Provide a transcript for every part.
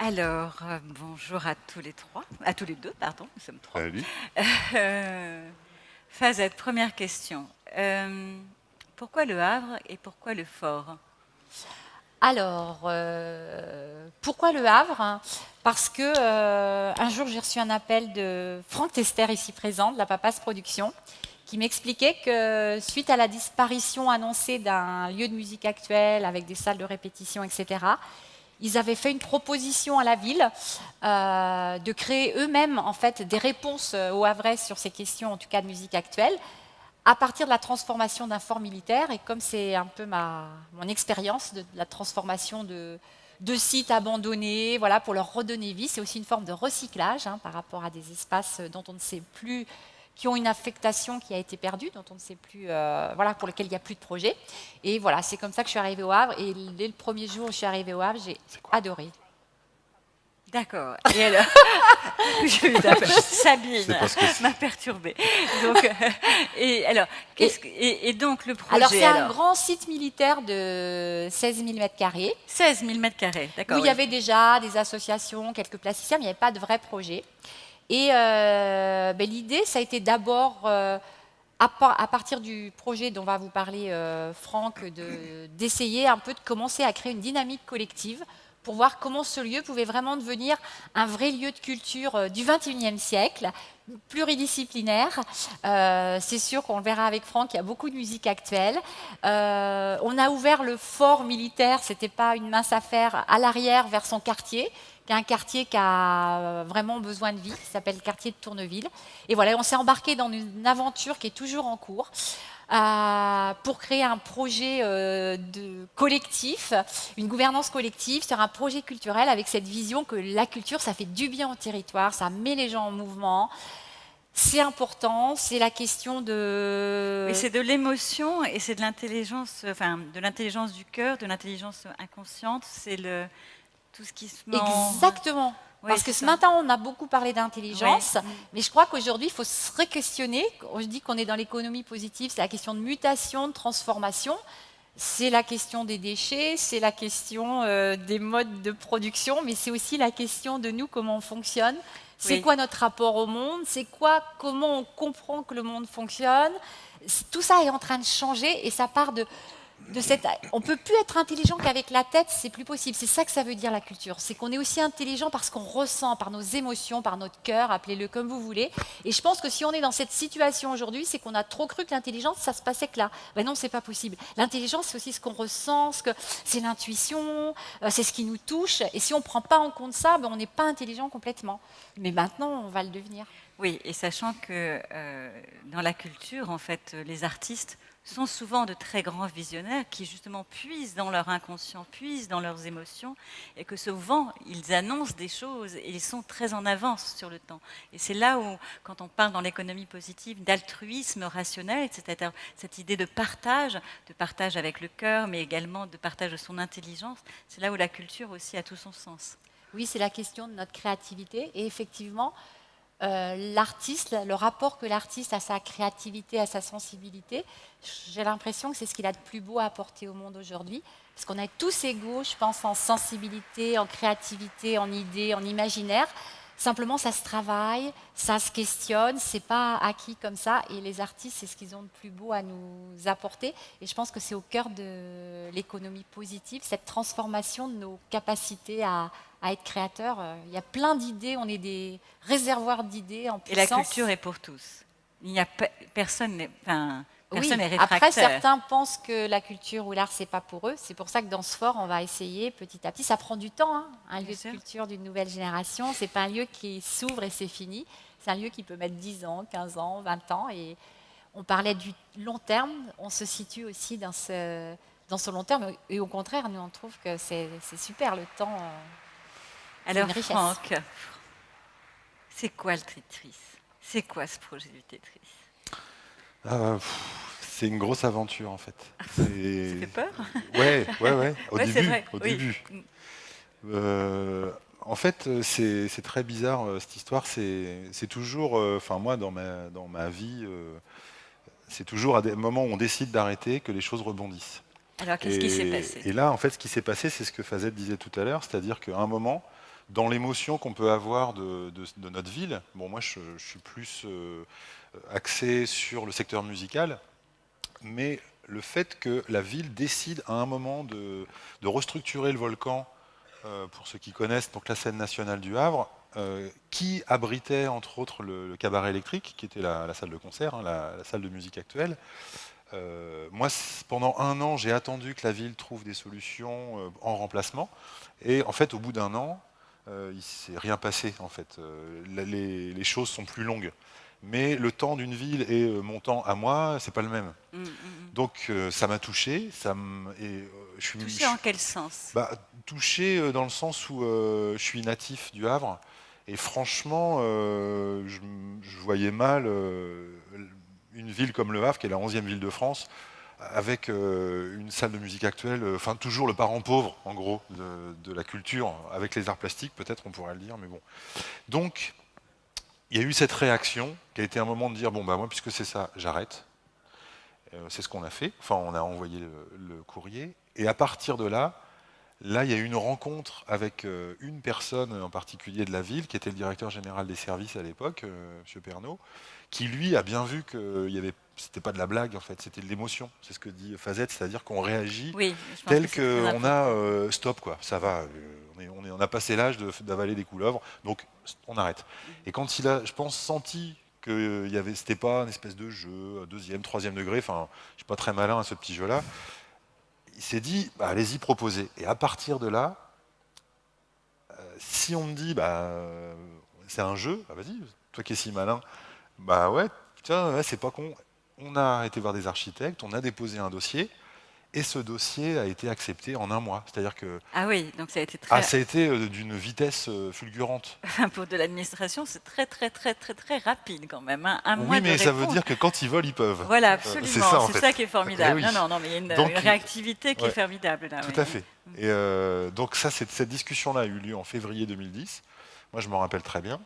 Bonjour à tous les trois, à tous les deux, pardon, nous sommes trois. Salut. Fazette, première question. Pourquoi le Havre et pourquoi le Fort? Alors, pourquoi le Havre? Parce que un jour j'ai reçu un appel de Franck Tester, ici présent, de la Papace Production, qui m'expliquait que suite à la disparition annoncée d'un lieu de musique actuel avec des salles de répétition, etc., ils avaient fait une proposition à la ville de créer eux-mêmes en fait des réponses aux Havrais sur ces questions, en tout cas de musique actuelle, à partir de la transformation d'un fort militaire. Et comme c'est un peu mon expérience de la transformation de sites abandonnés, voilà, pour leur redonner vie, c'est aussi une forme de recyclage par rapport à des espaces dont on ne sait plus, qui ont une affectation qui a été perdue, dont on ne sait plus, voilà, pour lesquels il n'y a plus de projet. Et voilà, c'est comme ça que je suis arrivée au Havre. Et dès le premier jour où je suis arrivée au Havre, j'ai adoré. D'accord. Et alors, Sabine m'a perturbée. Donc, et donc le projet. Alors c'est un grand site militaire de 16 000 m². 16 000 m², d'accord. Où il y avait déjà des associations, quelques plasticiens, mais il n'y avait pas de vrai projet. Et l'idée, ça a été d'abord, à partir du projet dont va vous parler Franck, d'essayer un peu de commencer à créer une dynamique collective pour voir comment ce lieu pouvait vraiment devenir un vrai lieu de culture du XXIe siècle, pluridisciplinaire. C'est sûr qu'on le verra avec Franck, il y a beaucoup de musique actuelle. On a ouvert le fort militaire, ce n'était pas une mince affaire, à l'arrière vers son quartier, qui est un quartier qui a vraiment besoin de vie, qui s'appelle le quartier de Tourneville. Et voilà, on s'est embarqué dans une aventure qui est toujours en cours. Pour créer un projet collectif, une gouvernance collective sur un projet culturel avec cette vision que la culture, ça fait du bien au territoire, ça met les gens en mouvement. C'est important, c'est la question de... Mais c'est de l'émotion et c'est de l'intelligence, enfin de l'intelligence du cœur, de l'intelligence inconsciente, c'est tout ce qui se met Exactement. Oui, parce que ce matin, on a beaucoup parlé d'intelligence, oui. Mais je crois qu'aujourd'hui, il faut se re-questionner. Je dis qu'on est dans l'économie positive, c'est la question de mutation, de transformation. C'est la question des déchets, c'est la question des modes de production, mais c'est aussi la question de nous, comment on fonctionne. C'est quoi notre rapport au monde? C'est comment on comprend que le monde fonctionne? Tout ça est en train de changer et ça part de cette... On ne peut plus être intelligent qu'avec la tête, c'est plus possible. C'est ça que ça veut dire la culture. C'est qu'on est aussi intelligent parce qu'on ressent, par nos émotions, par notre cœur, appelez-le comme vous voulez. Et je pense que si on est dans cette situation aujourd'hui, c'est qu'on a trop cru que l'intelligence, ça se passait que là. Ben non, c'est pas possible. L'intelligence, c'est aussi ce qu'on ressent, c'est l'intuition, c'est ce qui nous touche. Et si on ne prend pas en compte ça, ben on n'est pas intelligent complètement. Mais maintenant, on va le devenir. Oui, et sachant que dans la culture, en fait, les artistes sont souvent de très grands visionnaires qui justement puisent dans leur inconscient, puisent dans leurs émotions, et que souvent ils annoncent des choses et ils sont très en avance sur le temps. Et c'est là où, quand on parle dans l'économie positive d'altruisme rationnel, c'est-à-dire cette idée de partage avec le cœur, mais également de partage de son intelligence, c'est là où la culture aussi a tout son sens. Oui, c'est la question de notre créativité, et effectivement, l'artiste, le rapport que l'artiste a à sa créativité, à sa sensibilité, j'ai l'impression que c'est ce qu'il a de plus beau à apporter au monde aujourd'hui. Parce qu'on est tous égaux, je pense, en sensibilité, en créativité, en idées, en imaginaire. Simplement, ça se travaille, ça se questionne, c'est pas acquis comme ça. Et les artistes, c'est ce qu'ils ont de plus beau à nous apporter. Et je pense que c'est au cœur de l'économie positive, cette transformation de nos capacités à être créateurs. Il y a plein d'idées, on est des réservoirs d'idées en puissance. Et la culture est pour tous. Il n'y a personne n'est réfractaire. Après, certains pensent que la culture ou l'art, c'est pas pour eux. C'est pour ça que dans ce fort, on va essayer petit à petit. Ça prend du temps, un lieu de culture d'une nouvelle génération. C'est pas un lieu qui s'ouvre et c'est fini. C'est un lieu qui peut mettre 10 ans, 15 ans, 20 ans. Et on parlait du long terme. On se situe aussi dans ce long terme. Et au contraire, nous, on trouve que c'est super le temps. Alors, Franck, c'est quoi le Tetris? C'est quoi ce projet du Tetris? C'est une grosse aventure en fait. Ça fait peur? Ouais. Au début. En fait, c'est très bizarre cette histoire. C'est toujours, enfin moi dans ma vie, c'est toujours à des moments où on décide d'arrêter que les choses rebondissent. Alors, qu'est-ce qui s'est passé? Et là, en fait, ce qui s'est passé, c'est ce que Fazette disait tout à l'heure, c'est-à-dire qu'à un moment, dans l'émotion qu'on peut avoir de notre ville, bon, moi, je suis plus axé sur le secteur musical, mais le fait que la ville décide à un moment de restructurer le volcan, pour ceux qui connaissent, donc la scène nationale du Havre, qui abritait entre autres le cabaret électrique, qui était la salle de concert, hein, la salle de musique actuelle. Moi, pendant un an, j'ai attendu que la ville trouve des solutions en remplacement. Et en fait, au bout d'un an, il ne s'est rien passé. En fait, les choses sont plus longues. Mais le temps d'une ville et mon temps à moi, c'est pas le même. Donc, ça m'a touché. Touché en quel sens? Bah, touché dans le sens où je suis natif du Havre. Et franchement, je voyais mal une ville comme Le Havre, qui est la 11e ville de France, avec une salle de musique actuelle, enfin toujours le parent pauvre, en gros, de la culture, avec les arts plastiques, peut-être on pourrait le dire, mais bon. Donc, il y a eu cette réaction, qui a été un moment de dire, bon, bah moi, puisque c'est ça, j'arrête. C'est ce qu'on a fait, enfin on a envoyé le courrier, et à partir de là, il y a eu une rencontre avec une personne en particulier de la ville, qui était le directeur général des services à l'époque, M. Pernaut, qui lui a bien vu que c'était pas de la blague en fait, c'était de l'émotion. C'est ce que dit Fazette, c'est-à-dire qu'on réagit Oui, je pense tel que c'est très qu'on a important. stop quoi, ça va, on a passé l'âge d'avaler des couleuvres, donc on arrête. Et quand il a, je pense, senti que c'était pas une espèce de jeu, deuxième, troisième degré, enfin, je suis pas très malin à ce petit jeu-là, il s'est dit, bah, allez-y, proposez. Et à partir de là, si on me dit, bah, c'est un jeu, bah, vas-y, toi qui es si malin, bah ouais, putain, ouais, c'est pas con. On a été voir des architectes, on a déposé un dossier, et ce dossier a été accepté en un mois. C'est-à-dire que Ah oui, donc ça a été très... ça a été d'une vitesse fulgurante. Enfin, pour de l'administration, c'est très, très, très, très, très rapide quand même, hein. Un Oui, mois de mais ça veut réponse. dire que quand ils volent, ils peuvent. Voilà, C'est absolument. ça, en C'est fait. ça qui est Eh formidable. oui. Non, non, non, mais il y a une Donc, réactivité qui est ouais. formidable là. Tout Oui. à fait. Et donc ça, cette discussion-là a eu lieu en février 2010. Moi, je m'en rappelle très bien.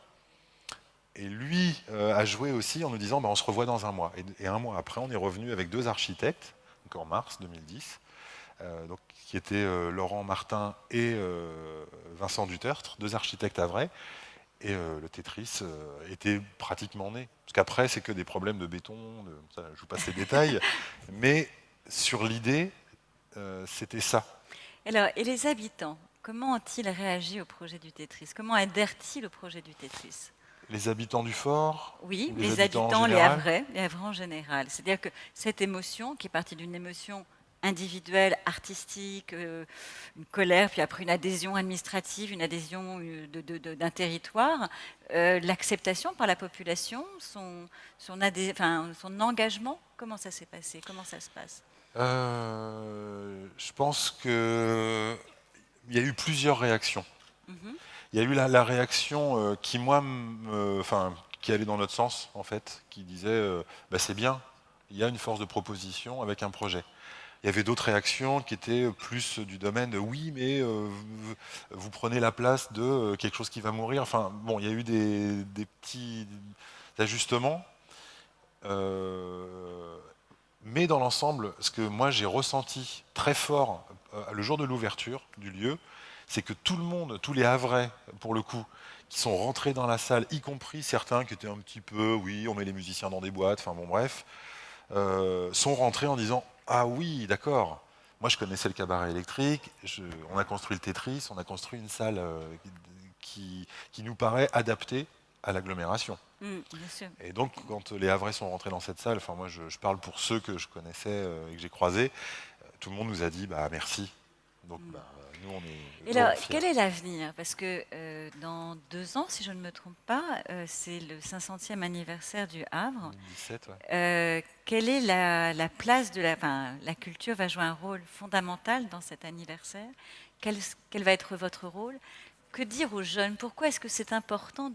Et lui a joué aussi en nous disant, bah, on se revoit dans un mois. Et un mois après, on est revenu avec deux architectes, donc en mars 2010, donc, qui étaient Laurent Martin et Vincent Dutertre, deux architectes havrais. Et le Tetris était pratiquement né. Parce qu'après, c'est que des problèmes de béton, ça, je vous passe les détails. Mais sur l'idée, c'était ça. Alors, et les habitants, comment ont-ils réagi au projet du Tetris? Comment adhèrent-ils au projet du Tetris? Les habitants du fort, Oui, ou les les habitants en habitants, général. Les Havrais en général. C'est-à-dire que cette émotion, qui est partie d'une émotion individuelle, artistique, une colère, puis après une adhésion administrative, une adhésion d'un territoire, l'acceptation par la population, son engagement, comment ça s'est passé? Comment ça se passe? Je pense qu'il y a eu plusieurs réactions. Mhm. Il y a eu la réaction qui, moi, qui allait dans notre sens, en fait, qui disait bah, c'est bien, il y a une force de proposition avec un projet. Il y avait d'autres réactions qui étaient plus du domaine de oui, mais vous prenez la place de quelque chose qui va mourir. Enfin, bon, il y a eu des petits ajustements. Mais dans l'ensemble, ce que moi j'ai ressenti très fort le jour de l'ouverture du lieu, c'est que tout le monde, tous les Havrais, pour le coup, qui sont rentrés dans la salle, y compris certains qui étaient un petit peu, oui, on met les musiciens dans des boîtes, enfin bon, bref, sont rentrés en disant ah oui, d'accord. Moi, je connaissais le cabaret électrique. On a construit le Tetris. On a construit une salle qui nous paraît adaptée à l'agglomération. Bien sûr. Et donc, quand les Havrais sont rentrés dans cette salle, enfin moi, je parle pour ceux que je connaissais et que j'ai croisés, tout le monde nous a dit bah merci. Donc, bah, nous, on est Et vraiment alors, fiers. quel est l'avenir? Parce que dans 2 ans, si je ne me trompe pas, c'est le 500e anniversaire du Havre. 2017, ouais. Quelle est la place de la culture va jouer un rôle fondamental dans cet anniversaire. Quel va être votre rôle? Que dire aux jeunes? Pourquoi est-ce que c'est important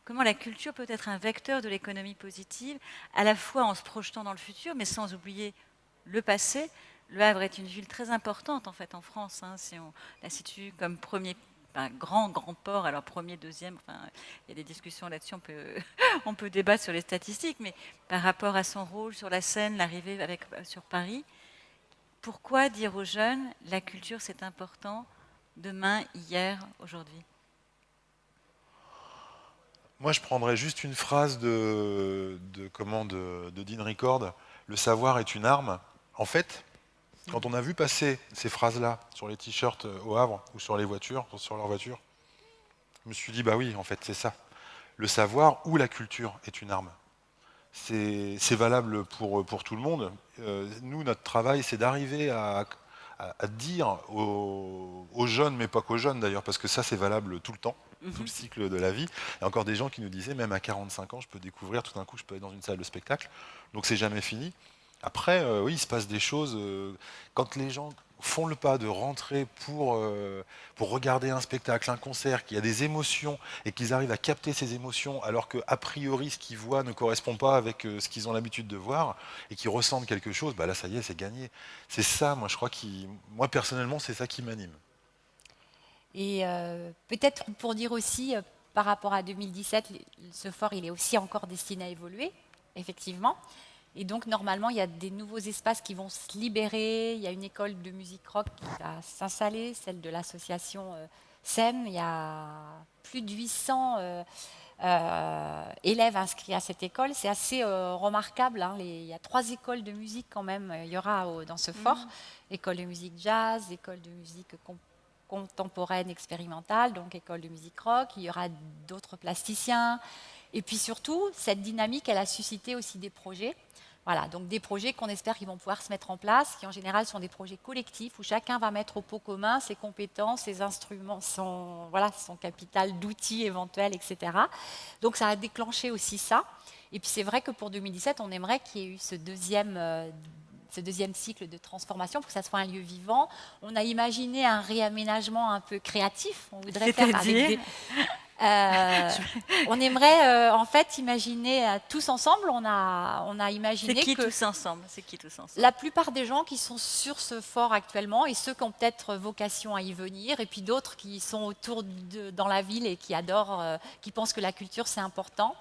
comment la culture peut être un vecteur de l'économie positive, à la fois en se projetant dans le futur, mais sans oublier le passé? Le Havre est une ville très importante en fait en France, hein, si on la situe comme premier grand port, alors premier, deuxième, enfin, il y a des discussions là-dessus, on peut débattre sur les statistiques, mais par rapport à son rôle sur la Seine, l'arrivée sur Paris, Pourquoi dire aux jeunes, la culture c'est important, demain, hier, aujourd'hui? Moi, je prendrais juste une phrase de Dean Ricord. Le savoir est une arme. En fait, quand on a vu passer ces phrases-là sur les t-shirts au Havre ou sur les voitures, sur leurs voitures, je me suis dit, bah oui, en fait, c'est ça. Le savoir ou la culture est une arme. C'est valable pour tout le monde. Nous, notre travail, c'est d'arriver à dire aux jeunes, mais pas qu'aux jeunes d'ailleurs, parce que ça, c'est valable tout le temps, tout le cycle de la vie. Il y a encore des gens qui nous disaient, même à 45 ans, je peux découvrir, tout d'un coup, je peux aller dans une salle de spectacle. Donc, c'est jamais fini. Après, oui, il se passe des choses. Quand les gens font le pas de rentrer pour regarder un spectacle, un concert, qu'il y a des émotions et qu'ils arrivent à capter ces émotions alors qu'a priori ce qu'ils voient ne correspond pas avec ce qu'ils ont l'habitude de voir et qu'ils ressentent quelque chose, bah là ça y est, c'est gagné. C'est ça, moi je crois moi personnellement, c'est ça qui m'anime. Et peut-être pour dire aussi, par rapport à 2017, ce fort, il est aussi encore destiné à évoluer, effectivement. Et donc, normalement, il y a des nouveaux espaces qui vont se libérer. Il y a une école de musique rock qui va s'installer, celle de l'association SEM. Il y a plus de 800 élèves inscrits à cette école. C'est assez remarquable, hein. Il y a 3 écoles de musique quand même. Il y aura dans ce fort. École de musique jazz, école de musique contemporaine expérimentale, donc école de musique rock. Il y aura d'autres plasticiens. Et puis surtout, cette dynamique, elle a suscité aussi des projets. Voilà, donc des projets qu'on espère qu'ils vont pouvoir se mettre en place, qui en général sont des projets collectifs où chacun va mettre au pot commun ses compétences, ses instruments, son capital d'outils éventuels, etc. Donc ça a déclenché aussi ça. Et puis c'est vrai que pour 2017, on aimerait qu'il y ait eu ce deuxième cycle de transformation pour que ça soit un lieu vivant. On a imaginé un réaménagement un peu créatif. On voudrait faire avec on aimerait en fait imaginer tous ensemble. On a imaginé C'est qui que tous ensemble? C'est qui tous ensemble? la plupart des gens qui sont sur ce fort actuellement et ceux qui ont peut-être vocation à y venir, et puis d'autres qui sont autour dans la ville et qui adorent, qui pensent que la culture c'est important.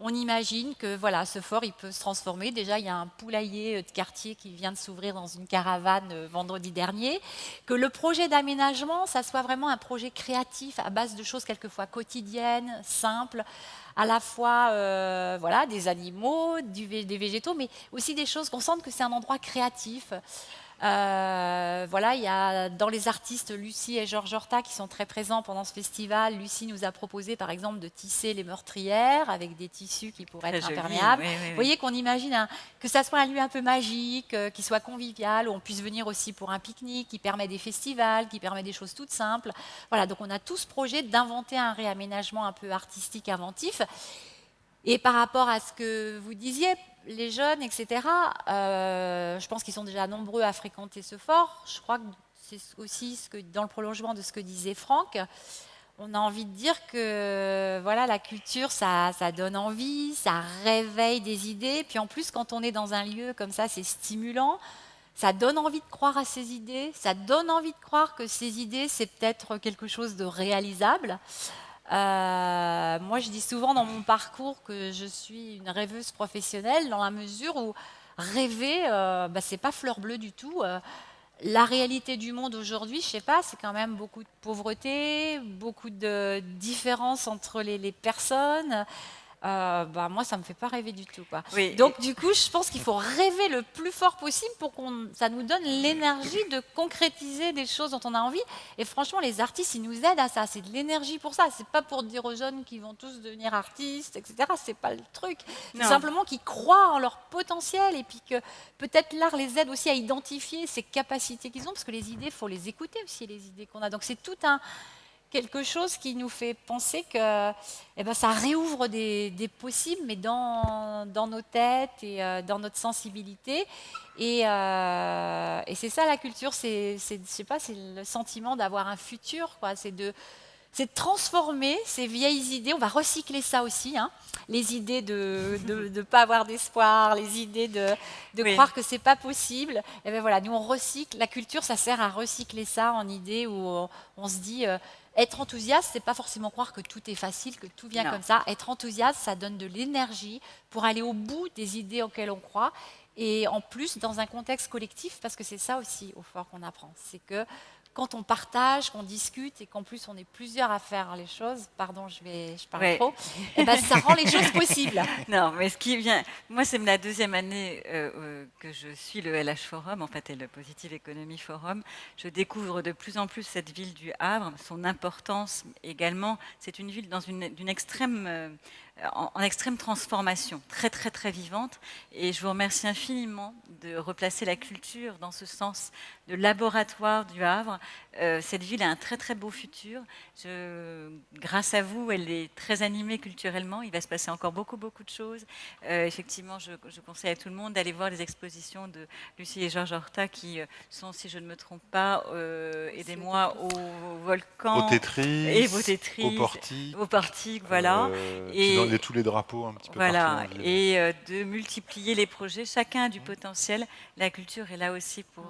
On imagine que voilà, ce fort, il peut se transformer. Déjà, il y a un poulailler de quartier qui vient de s'ouvrir dans une caravane vendredi dernier. Que le projet d'aménagement, ça soit vraiment un projet créatif à base de choses quelquefois quotidiennes, simples, à la fois voilà, des animaux, des végétaux, mais aussi des choses qu'on sente que c'est un endroit créatif. Voilà, il y a dans les artistes Lucie et Georges Horta qui sont très présents pendant ce festival. Lucie nous a proposé par exemple de tisser les meurtrières avec des tissus qui pourraient être imperméables. Vous voyez qu'on imagine que ça soit un lieu un peu magique, qui soit convivial, où on puisse venir aussi pour un pique-nique, qui permet des festivals, qui permet des choses toutes simples. Voilà, donc on a tout ce projet d'inventer un réaménagement un peu artistique, inventif. Et par rapport à ce que vous disiez, les jeunes, etc., je pense qu'ils sont déjà nombreux à fréquenter ce fort. Je crois que c'est aussi dans le prolongement de ce que disait Franck. On a envie de dire que voilà, la culture, ça donne envie, ça réveille des idées. Puis en plus, quand on est dans un lieu comme ça, c'est stimulant. Ça donne envie de croire à ces idées. Ça donne envie de croire que ces idées, c'est peut-être quelque chose de réalisable. Moi, je dis souvent dans mon parcours que je suis une rêveuse professionnelle dans la mesure où rêver, c'est pas fleur bleue du tout. La réalité du monde aujourd'hui, je sais pas, c'est quand même beaucoup de pauvreté, beaucoup de différences entre les personnes. Moi, ça me fait pas rêver du tout, quoi. Oui. Donc, du coup, je pense qu'il faut rêver le plus fort possible pour que ça nous donne l'énergie de concrétiser des choses dont on a envie. Et franchement, les artistes, ils nous aident à ça. C'est de l'énergie pour ça. C'est pas pour dire aux jeunes qu'ils vont tous devenir artistes, etc. C'est pas le truc. C'est simplement qu'ils croient en leur potentiel et puis que peut-être l'art les aide aussi à identifier ces capacités qu'ils ont, parce que les idées, il faut les écouter aussi, les idées qu'on a. Donc, c'est tout quelque chose qui nous fait penser que ça réouvre des possibles, mais dans nos têtes et dans notre sensibilité. Et c'est ça la culture, je sais pas, c'est le sentiment d'avoir un futur, quoi. C'est de transformer ces vieilles idées. On va recycler ça aussi, hein. Les idées de ne pas avoir d'espoir, les idées de croire que c'est pas possible. Et voilà, nous on recycle. La culture, ça sert à recycler ça en idées où on se dit être enthousiaste, c'est pas forcément croire que tout est facile, que tout vient comme ça. Être enthousiaste, ça donne de l'énergie pour aller au bout des idées auxquelles on croit. Et en plus, dans un contexte collectif, parce que c'est ça aussi au fort qu'on apprend, c'est que quand on partage, qu'on discute et qu'en plus on est plusieurs à faire les choses, pardon, je parle Ouais. trop, et ben ça rend les choses possibles. Non, mais ce qui vient, moi c'est la deuxième année que je suis le LH Forum, en fait, et le Positive Economy Forum. Je découvre de plus en plus cette ville du Havre, son importance également. C'est une ville d'une extrême, en extrême transformation, très très très vivante. Et je vous remercie infiniment de replacer la culture dans ce sens de laboratoire du Havre. Cette ville a un très très beau futur. Grâce à vous, elle est très animée culturellement. Il va se passer encore beaucoup beaucoup de choses. Effectivement, je conseille à tout le monde d'aller voir les expositions de Lucie et Georges Horta qui sont, si je ne me trompe pas, aidez-moi, au volcan. Au Tetris, Et au Tetris, au portique, voilà. Puis dans tous les drapeaux un petit peu voilà, partout dans la ville. et de multiplier les projets. Chacun a du potentiel. La culture est là aussi pour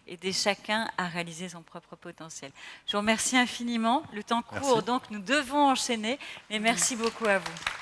aider chacun à réaliser son propre potentiel. Je vous remercie infiniment. Le temps court, Merci. donc nous devons enchaîner. Mais merci beaucoup à vous.